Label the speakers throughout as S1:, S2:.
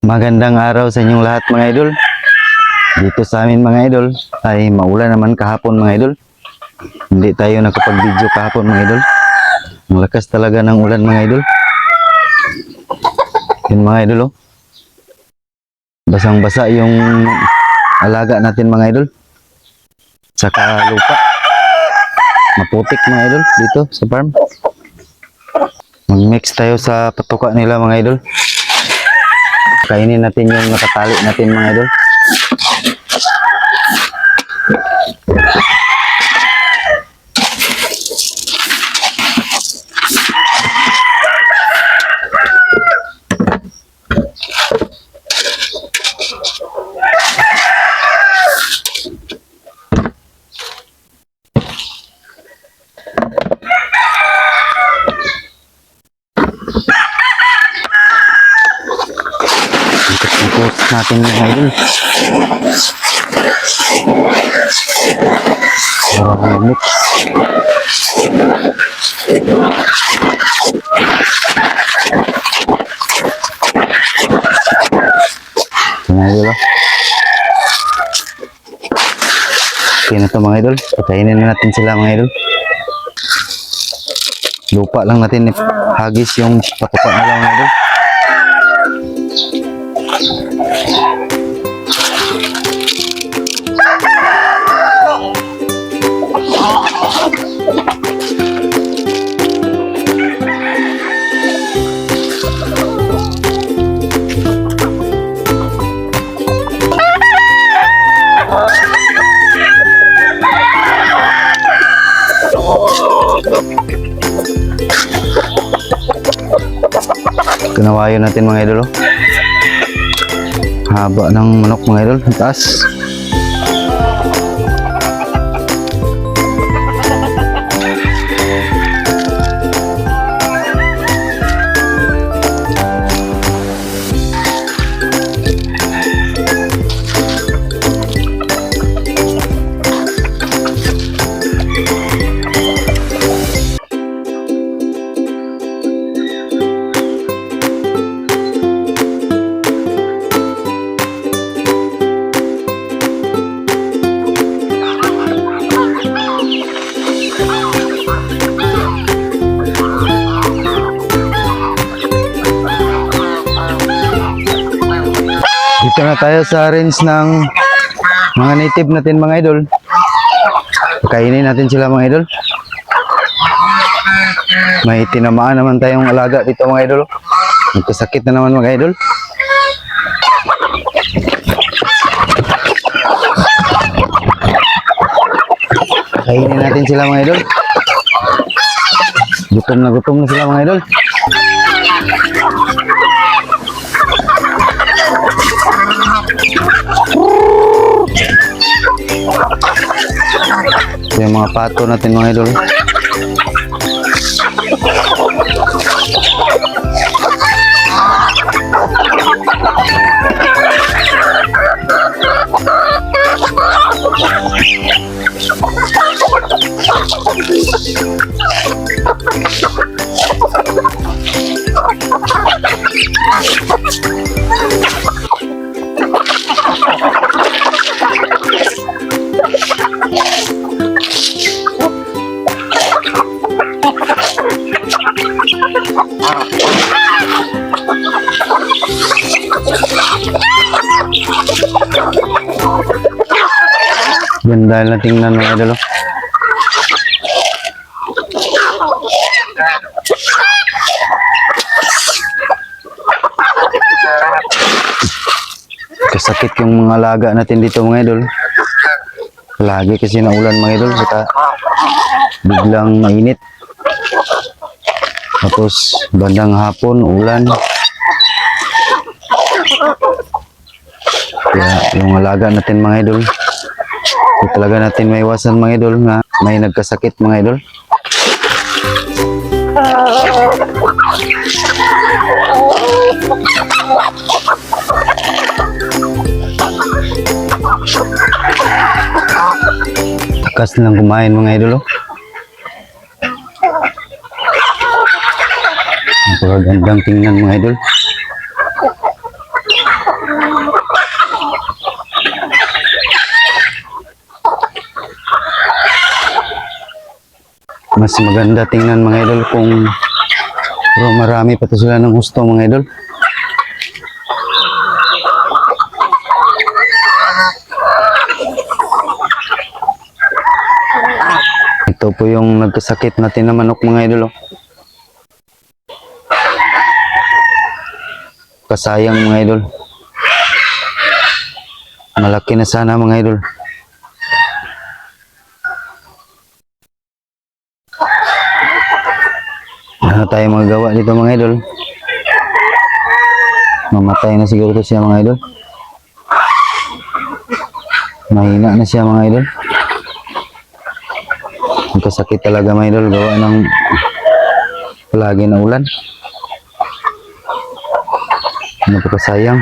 S1: Magandang araw sa inyong lahat mga idol. Dito sa amin mga idol ay maulan naman kahapon mga idol. Hindi tayo nakapag-video kahapon mga idol. Ang lakas talaga ng ulan mga idol. Yun mga idol oh. Basang-basa yung alaga natin mga idol. Saka lupa. Maputik mga idol dito sa farm. Mag-mix tayo sa patuka nila mga idol. Kainin natin yung nakatali natin mga idol. Post natin mga idol. Mix. Mga idol. Okay na ito mga idol. Patayin na natin sila mga idol. Lupa lang natin hagis yung patuka na lang mga idol. Kinawayo natin mga idol oh. Haba ng manok mga idol, taas. Dito na tayo sa range ng mga native natin mga idol. Kainin natin sila mga idol. May tinamaan naman tayong alaga dito mga idol. Nagkasakit na naman mga idol. Kainin natin sila mga idol. Gutom na sila mga idol. Yung mga pato natin mga idol. Ganda na tingnan mga idol. Kasakit yung mga alaga natin dito mga idol. Lagi kasi naulan mga idol. Saka biglang mainit. Tapos bandang hapon, ulan. Kaya yung alaga natin mga idol, hindi talaga natin maiwasan mga idol na may nagkasakit mga idol. Takas lang kumain mga idol oh. Napakagandang tingnan mga idol. mas maganda tingnan mga idol kung pero marami pa to sila ng gusto mga idol. Ito po yung nagkasakit natin na manok mga idol. Oh. Kasayang mga idol. Malaki na sana mga idol. Ano tayo magagawa dito mga idol? Mamatay na siguro to siya mga idol. Mahina na siya mga idol. Kasakit talaga mga idol, gawa ng palagi na ulan. Napakasayang.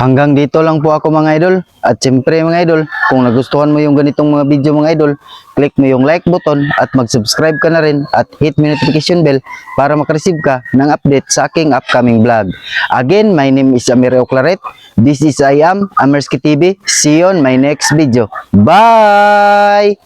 S1: Hanggang dito lang po ako mga idol. At siyempre mga idol, kung nagustuhan mo yung ganitong mga video mga idol, click mo yung like button at mag-subscribe ka na rin at hit mo notification bell para makareceive ka ng update sa aking upcoming vlog. Again, my name is Amir Oclaret. This is I am Amerski TV. See you on my next video. Bye!